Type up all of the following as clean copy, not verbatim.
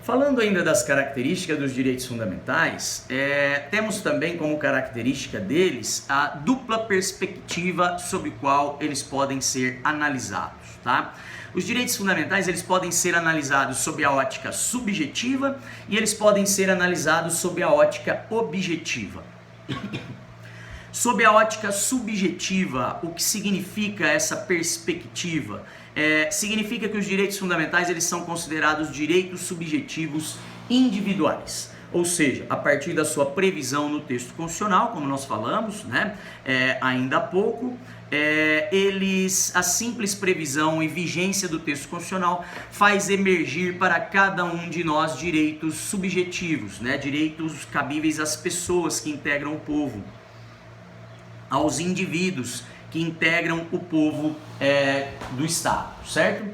Falando ainda das características dos direitos fundamentais, temos também como característica deles a dupla perspectiva sob qual eles podem ser analisados, tá? Os direitos fundamentais, eles podem ser analisados sob a ótica subjetiva e eles podem ser analisados sob a ótica objetiva. Sob a ótica subjetiva, o que significa essa perspectiva? Significa que os direitos fundamentais eles são considerados direitos subjetivos individuais. Ou seja, a partir da sua previsão no texto constitucional, como nós falamos, né, ainda há pouco, a simples previsão e vigência do texto constitucional faz emergir para cada um de nós direitos subjetivos, né, direitos cabíveis às pessoas que integram o povo, aos indivíduos que integram o povo do Estado, certo?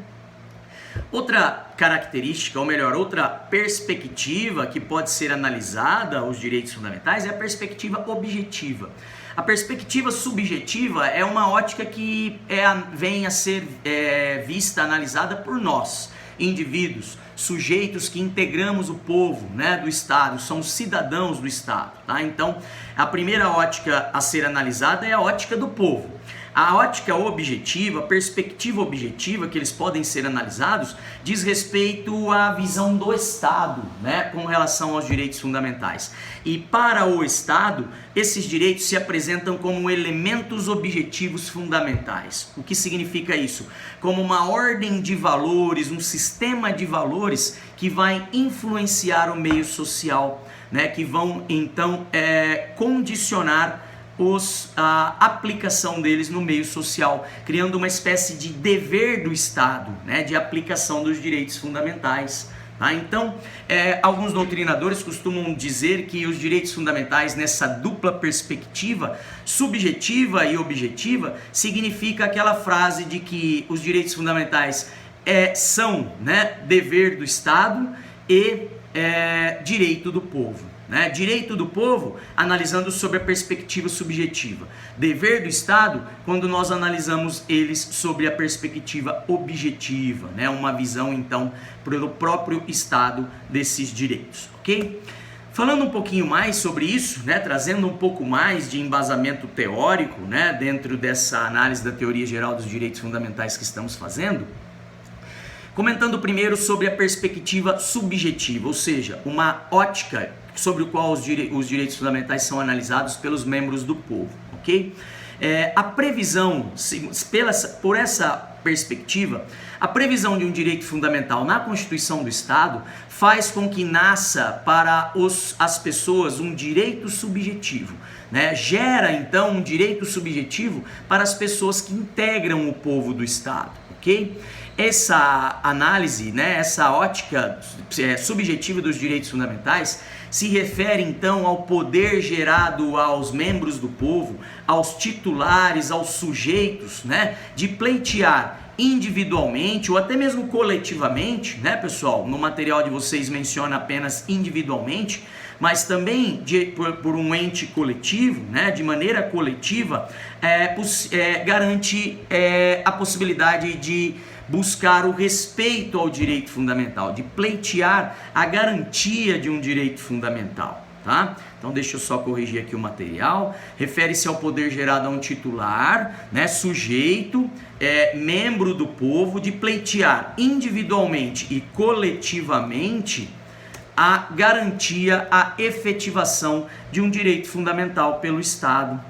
Outra característica, ou melhor, outra perspectiva que pode ser analisada os direitos fundamentais é a perspectiva objetiva. A perspectiva subjetiva é uma ótica que vem a ser vista, analisada por nós, indivíduos, sujeitos que integramos o povo, né, do Estado, são cidadãos do Estado, tá? Então, a primeira ótica a ser analisada é a ótica do povo. A ótica objetiva, a perspectiva objetiva que eles podem ser analisados, diz respeito à visão do Estado, né, com relação aos direitos fundamentais. E para o Estado, esses direitos se apresentam como elementos objetivos fundamentais. O que significa isso? Como uma ordem de valores, um sistema de valores que vai influenciar o meio social, né, que vão então condicionar a aplicação deles no meio social, criando uma espécie de dever do Estado, né, de aplicação dos direitos fundamentais. Tá? Então, alguns doutrinadores costumam dizer que os direitos fundamentais, nessa dupla perspectiva, subjetiva e objetiva, significa aquela frase de que os direitos fundamentais são, né, dever do Estado e direito do povo. Né? Direito do povo, analisando sobre a perspectiva subjetiva. Dever do Estado, quando nós analisamos eles sobre a perspectiva objetiva, né? Uma visão, então, pelo próprio Estado desses direitos, ok? Falando um pouquinho mais sobre isso, né? Trazendo um pouco mais de embasamento teórico, né? Dentro dessa análise da teoria geral dos direitos fundamentais que estamos fazendo, comentando primeiro sobre a perspectiva subjetiva, ou seja, uma ótica sobre o qual os direitos fundamentais são analisados pelos membros do povo, ok? A previsão, por essa perspectiva, a previsão de um direito fundamental na Constituição do Estado faz com que nasça para as pessoas um direito subjetivo, né? Gera então um direito subjetivo para as pessoas que integram o povo do Estado, ok? Essa análise, né, essa ótica subjetiva dos direitos fundamentais se refere então ao poder gerado aos membros do povo, aos titulares, aos sujeitos, né, de pleitear individualmente ou até mesmo coletivamente, né, pessoal? No material de vocês menciona apenas individualmente, mas também por um ente coletivo, né, de maneira coletiva, garante a possibilidade de buscar o respeito ao direito fundamental, de pleitear a garantia de um direito fundamental, tá? Então deixa eu só corrigir aqui o material. Refere-se ao poder gerado a um titular, né, sujeito, membro do povo, de pleitear individualmente e coletivamente a garantia, a efetivação de um direito fundamental pelo Estado.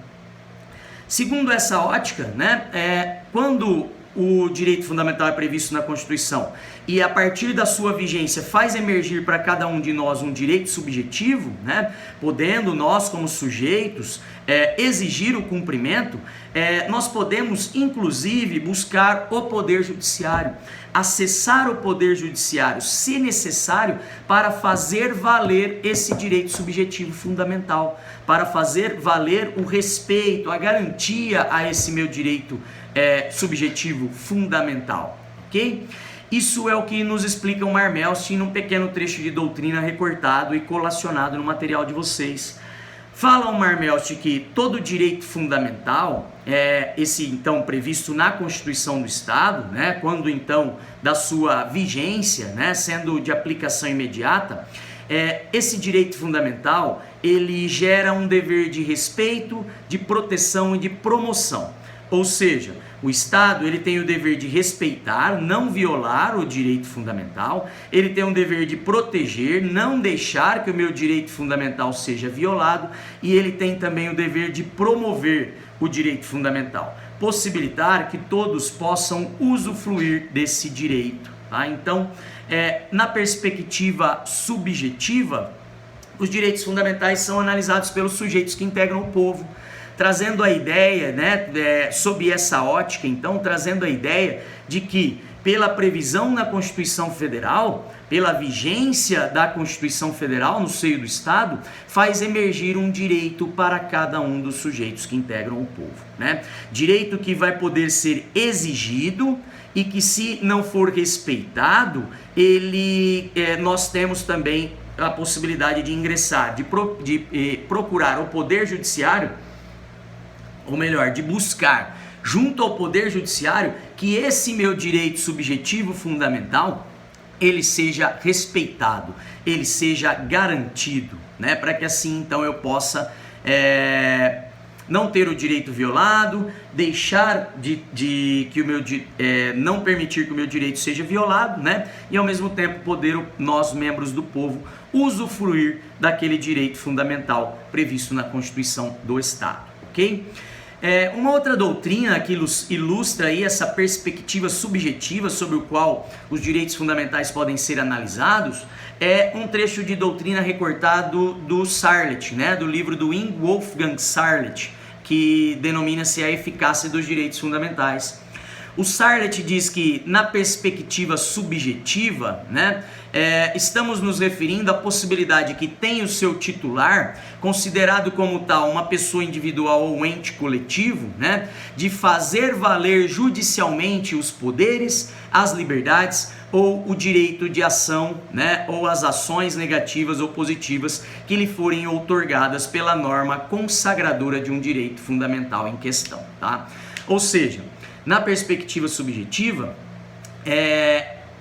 Segundo essa ótica, né, quando o direito fundamental é previsto na Constituição e a partir da sua vigência faz emergir para cada um de nós um direito subjetivo, né, podendo nós como sujeitos exigir o cumprimento, nós podemos inclusive buscar o Poder Judiciário, acessar o Poder Judiciário, se necessário, para fazer valer esse direito subjetivo fundamental, para fazer valer o respeito, a garantia a esse meu direito subjetivo fundamental, ok? Isso é o que nos explica o Marmelstein num pequeno trecho de doutrina recortado e colacionado no material de vocês. Fala o Marmelt que todo direito fundamental, esse então previsto na Constituição do Estado, né, quando então da sua vigência, né, sendo de aplicação imediata, esse direito fundamental ele gera um dever de respeito, de proteção e de promoção. Ou seja, o Estado ele tem o dever de respeitar, não violar o direito fundamental, ele tem um dever de proteger, não deixar que o meu direito fundamental seja violado, e ele tem também o dever de promover o direito fundamental, possibilitar que todos possam usufruir desse direito. Tá? Então, na perspectiva subjetiva, os direitos fundamentais são analisados pelos sujeitos que integram o povo, trazendo a ideia, né, sob essa ótica, então, trazendo a ideia de que, pela previsão na Constituição Federal, pela vigência da Constituição Federal no seio do Estado, faz emergir um direito para cada um dos sujeitos que integram o povo, né? Direito que vai poder ser exigido e que, se não for respeitado, nós temos também a possibilidade de ingressar, de procurar o Poder Judiciário, ou melhor, de buscar junto ao Poder Judiciário que esse meu direito subjetivo fundamental ele seja respeitado, ele seja garantido, né? Para que assim então eu possa não ter o direito violado, deixar não permitir que o meu direito seja violado, né? E ao mesmo tempo poder nós, membros do povo, usufruir daquele direito fundamental previsto na Constituição do Estado, ok? Uma outra doutrina que ilustra aí essa perspectiva subjetiva sobre o qual os direitos fundamentais podem ser analisados é um trecho de doutrina recortado do Sarlet, né, do livro do Ing Wolfgang Sarlet, que denomina-se A Eficácia dos Direitos Fundamentais. O Sarlet diz que, na perspectiva subjetiva, né, estamos nos referindo à possibilidade que tem o seu titular, considerado como tal uma pessoa individual ou ente coletivo, né, de fazer valer judicialmente os poderes, as liberdades ou o direito de ação, né, ou as ações negativas ou positivas que lhe forem outorgadas pela norma consagradora de um direito fundamental em questão. Tá? Ou seja, na perspectiva subjetiva,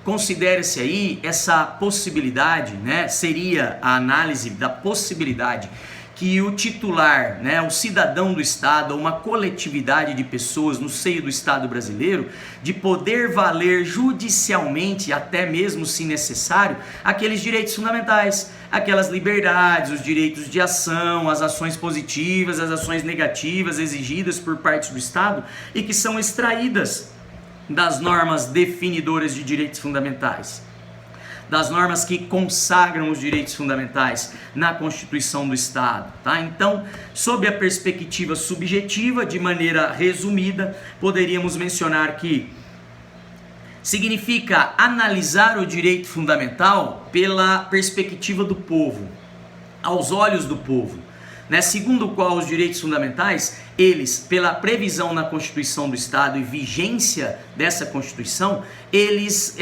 considera-se aí essa possibilidade, né, seria a análise da possibilidade que o titular, né, o cidadão do Estado, uma coletividade de pessoas no seio do Estado brasileiro, de poder valer judicialmente, até mesmo se necessário, aqueles direitos fundamentais, aquelas liberdades, os direitos de ação, as ações positivas, as ações negativas exigidas por parte do Estado e que são extraídas das normas definidoras de direitos fundamentais, das normas que consagram os direitos fundamentais na Constituição do Estado, tá? Então, sob a perspectiva subjetiva, de maneira resumida, poderíamos mencionar que significa analisar o direito fundamental pela perspectiva do povo, aos olhos do povo, né? Segundo o qual os direitos fundamentais, eles, pela previsão na Constituição do Estado e vigência dessa Constituição, eles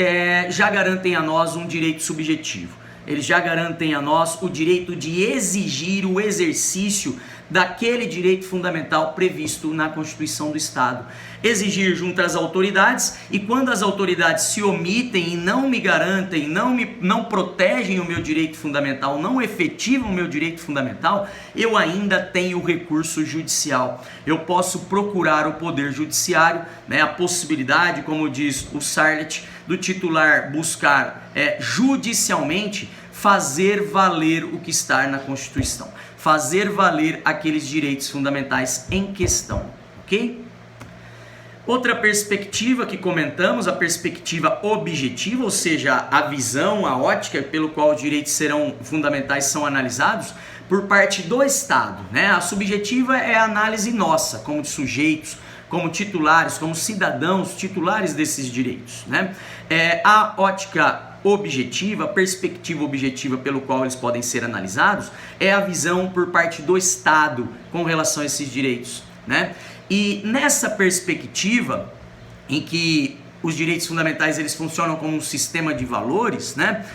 já garantem a nós um direito subjetivo. Eles já garantem a nós o direito de exigir o exercício daquele direito fundamental previsto na Constituição do Estado. Exigir junto às autoridades, e quando as autoridades se omitem e não me garantem, não protegem o meu direito fundamental, não efetivam o meu direito fundamental, eu ainda tenho o recurso judicial. Eu posso procurar o Poder Judiciário, né, a possibilidade, como diz o Sarlet, do titular buscar judicialmente fazer valer o que está na Constituição, fazer valer aqueles direitos fundamentais em questão, ok? Outra perspectiva que comentamos, a perspectiva objetiva, ou seja, a visão, a ótica pelo qual os direitos fundamentais são analisados por parte do Estado, né? A subjetiva é a análise nossa, como de sujeitos, como titulares, como cidadãos titulares desses direitos, né? A ótica objetiva, a perspectiva objetiva pelo qual eles podem ser analisados é a visão por parte do Estado com relação a esses direitos, né? E nessa perspectiva em que os direitos fundamentais eles funcionam como um sistema de valores, né?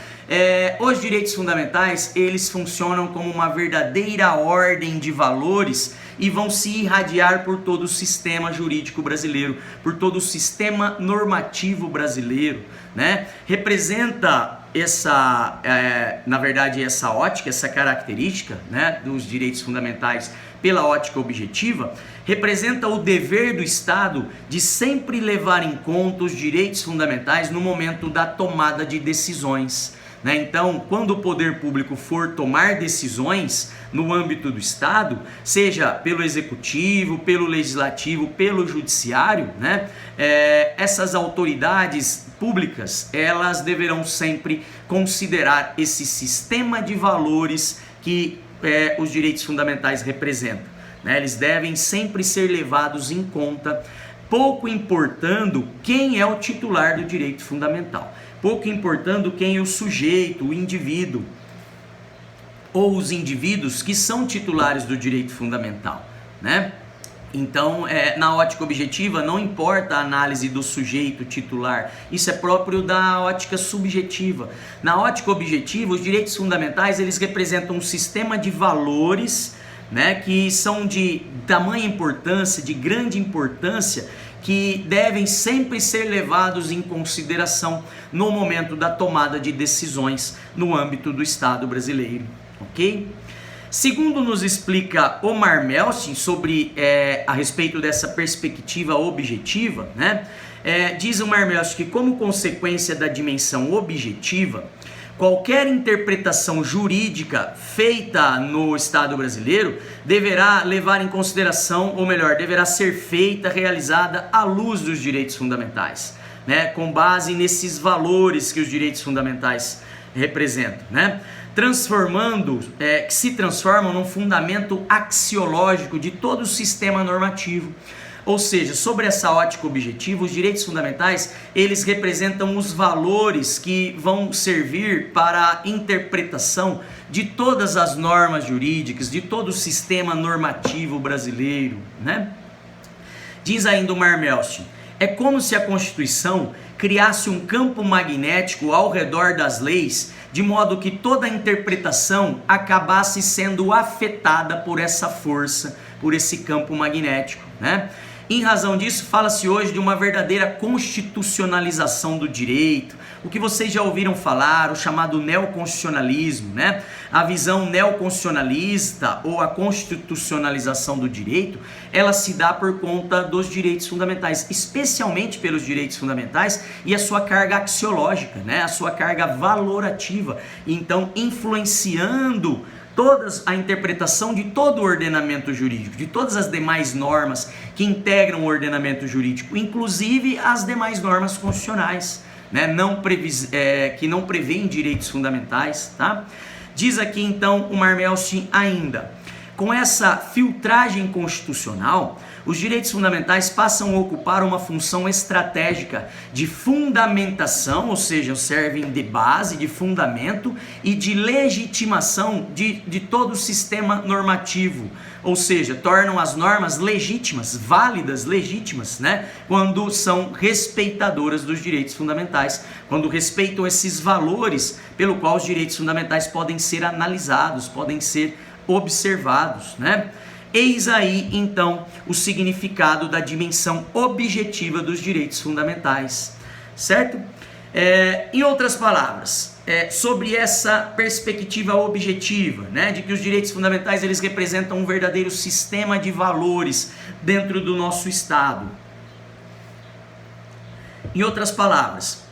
Os direitos fundamentais eles funcionam como uma verdadeira ordem de valores e vão se irradiar por todo o sistema jurídico brasileiro, por todo o sistema normativo brasileiro, né? Representa essa, na verdade, essa ótica, essa característica, né, dos direitos fundamentais pela ótica objetiva, representa o dever do Estado de sempre levar em conta os direitos fundamentais no momento da tomada de decisões, né? Então, quando o poder público for tomar decisões no âmbito do Estado, seja pelo executivo, pelo legislativo, pelo judiciário, né? Essas autoridades públicas, elas deverão sempre considerar esse sistema de valores que os direitos fundamentais representam, né? Eles devem sempre ser levados em conta, pouco importando quem é o titular do direito fundamental, pouco importando quem é o sujeito, o indivíduo, ou os indivíduos que são titulares do direito fundamental, né? Então, na ótica objetiva, não importa a análise do sujeito titular, isso é próprio da ótica subjetiva. Na ótica objetiva, os direitos fundamentais, eles representam um sistema de valores, né, que são de tamanha importância, de grande importância, que devem sempre ser levados em consideração no momento da tomada de decisões no âmbito do Estado brasileiro, ok? Segundo nos explica Omar Melchior sobre a respeito dessa perspectiva objetiva, né? Diz Omar Melchior que, como consequência da dimensão objetiva, qualquer interpretação jurídica feita no Estado brasileiro deverá levar em consideração, ou melhor, deverá ser feita, realizada à luz dos direitos fundamentais, né? Com base nesses valores que os direitos fundamentais representam, né? Que se transformam num fundamento axiológico de todo o sistema normativo. Ou seja, sobre essa ótica objetiva, os direitos fundamentais, eles representam os valores que vão servir para a interpretação de todas as normas jurídicas, de todo o sistema normativo brasileiro, né? Diz ainda o Omar Melchior, é como se a Constituição criasse um campo magnético ao redor das leis, de modo que toda a interpretação acabasse sendo afetada por essa força, por esse campo magnético, né? Em razão disso, fala-se hoje de uma verdadeira constitucionalização do direito, o que vocês já ouviram falar, o chamado neoconstitucionalismo, né? A visão neoconstitucionalista ou a constitucionalização do direito, ela se dá por conta dos direitos fundamentais, especialmente pelos direitos fundamentais e a sua carga axiológica, né? A sua carga valorativa, então influenciando a interpretação de todo o ordenamento jurídico, de todas as demais normas que integram o ordenamento jurídico, inclusive as demais normas constitucionais, né? Que não prevêem direitos fundamentais, tá? Diz aqui então o Omar Melchior ainda, com essa filtragem constitucional, os direitos fundamentais passam a ocupar uma função estratégica de fundamentação, ou seja, servem de base, de fundamento e de legitimação de todo o sistema normativo, ou seja, tornam as normas legítimas, válidas, legítimas, né? Quando são respeitadoras dos direitos fundamentais, quando respeitam esses valores pelo qual os direitos fundamentais podem ser analisados, podem ser observados, né? Eis aí, então, o significado da dimensão objetiva dos direitos fundamentais, certo? Em outras palavras, sobre essa perspectiva objetiva, né, de que os direitos fundamentais eles representam um verdadeiro sistema de valores dentro do nosso Estado. Em outras palavras,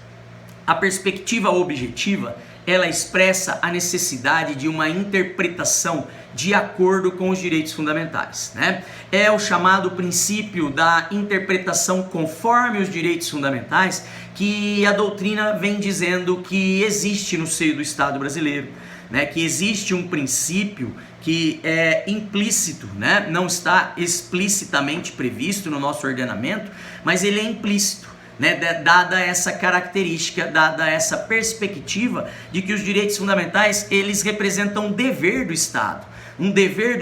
a perspectiva objetiva, ela expressa a necessidade de uma interpretação de acordo com os direitos fundamentais, né? É o chamado princípio da interpretação conforme os direitos fundamentais que a doutrina vem dizendo que existe no seio do Estado brasileiro, né? Que existe um princípio que é implícito, né? Não está explicitamente previsto no nosso ordenamento, mas ele é implícito, né, dada essa característica, dada essa perspectiva de que os direitos fundamentais eles representam um dever do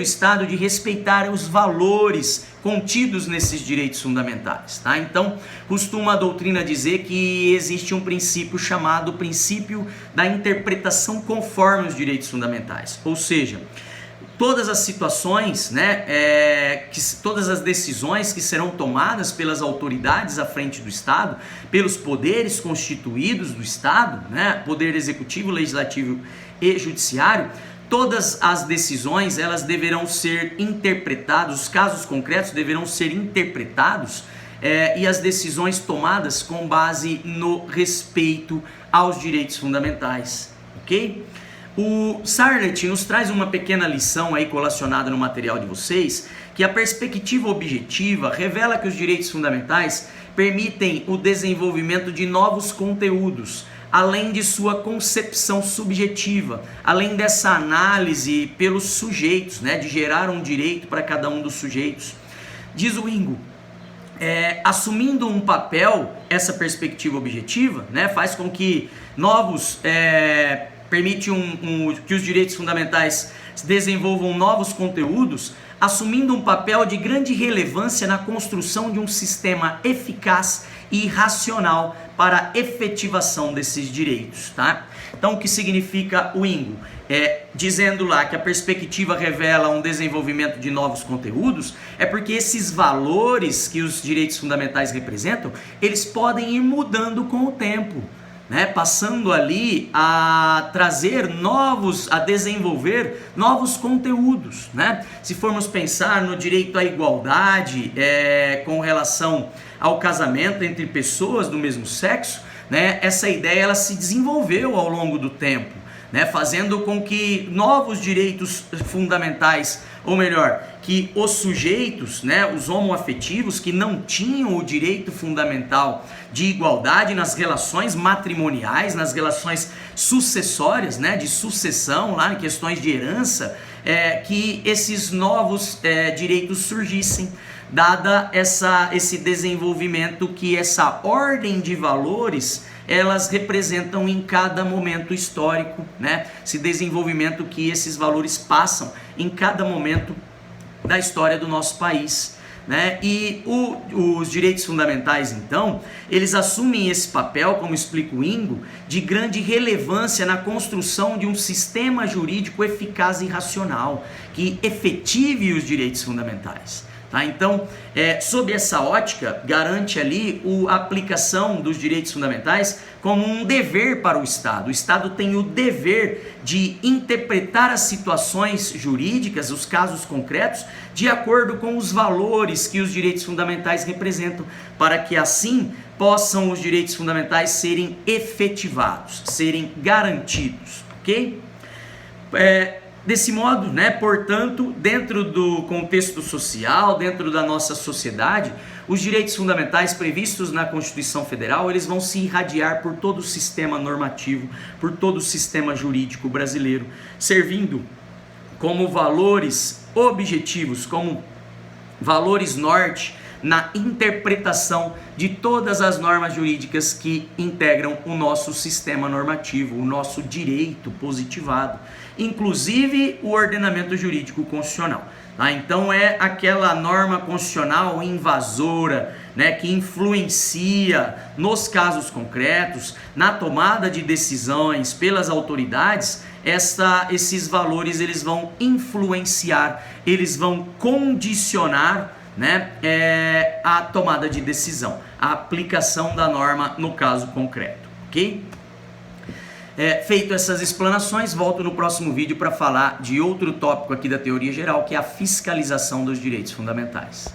Estado de respeitar os valores contidos nesses direitos fundamentais, tá? Então, costuma a doutrina dizer que existe um princípio chamado princípio da interpretação conforme os direitos fundamentais, ou seja, todas as situações, né, todas as decisões que serão tomadas pelas autoridades à frente do Estado, pelos poderes constituídos do Estado, né, poder executivo, legislativo e judiciário, todas as decisões elas deverão ser interpretadas, os casos concretos deverão ser interpretados e as decisões tomadas com base no respeito aos direitos fundamentais, ok? O Sarlet nos traz uma pequena lição aí colacionada no material de vocês, que a perspectiva objetiva revela que os direitos fundamentais permitem o desenvolvimento de novos conteúdos, além de sua concepção subjetiva, além dessa análise pelos sujeitos, né, de gerar um direito para cada um dos sujeitos. Diz o Ingo, assumindo um papel, essa perspectiva objetiva, né, faz com que permite que os direitos fundamentais desenvolvam novos conteúdos, assumindo um papel de grande relevância na construção de um sistema eficaz e racional para a efetivação desses direitos, tá? Então, o que significa o Ingo? Dizendo lá que a perspectiva revela um desenvolvimento de novos conteúdos, é porque esses valores que os direitos fundamentais representam, eles podem ir mudando com o tempo, né, passando ali a desenvolver novos conteúdos, né? Se formos pensar no direito à igualdade com relação ao casamento entre pessoas do mesmo sexo, né, essa ideia ela se desenvolveu ao longo do tempo, né, fazendo com que novos direitos fundamentais, ou melhor, que os sujeitos, né, os homoafetivos que não tinham o direito fundamental de igualdade nas relações matrimoniais, nas relações sucessórias, né, de sucessão, lá em questões de herança, que esses novos direitos surgissem, dada esse desenvolvimento que essa ordem de valores elas representam em cada momento histórico, né? Esse desenvolvimento que esses valores passam em cada momento da história do nosso país, né? E os direitos fundamentais, então, eles assumem esse papel, como explica o Ingo, de grande relevância na construção de um sistema jurídico eficaz e racional, que efetive os direitos fundamentais. Tá? Então, sob essa ótica, garante ali a aplicação dos direitos fundamentais como um dever para o Estado. O Estado tem o dever de interpretar as situações jurídicas, os casos concretos, de acordo com os valores que os direitos fundamentais representam, para que assim possam os direitos fundamentais serem efetivados, serem garantidos, ok? Desse modo, né, portanto, dentro do contexto social, dentro da nossa sociedade, os direitos fundamentais previstos na Constituição Federal, eles vão se irradiar por todo o sistema normativo, por todo o sistema jurídico brasileiro, servindo como valores objetivos, como valores norte na interpretação de todas as normas jurídicas que integram o nosso sistema normativo, o nosso direito positivado, inclusive o ordenamento jurídico constitucional. Tá? Então é aquela norma constitucional invasora, né, que influencia nos casos concretos, na tomada de decisões pelas autoridades. Esses valores eles vão influenciar, eles vão condicionar, né, a tomada de decisão, a aplicação da norma no caso concreto, ok? Feito essas explanações, volto no próximo vídeo para falar de outro tópico aqui da teoria geral, que é a fiscalização dos direitos fundamentais.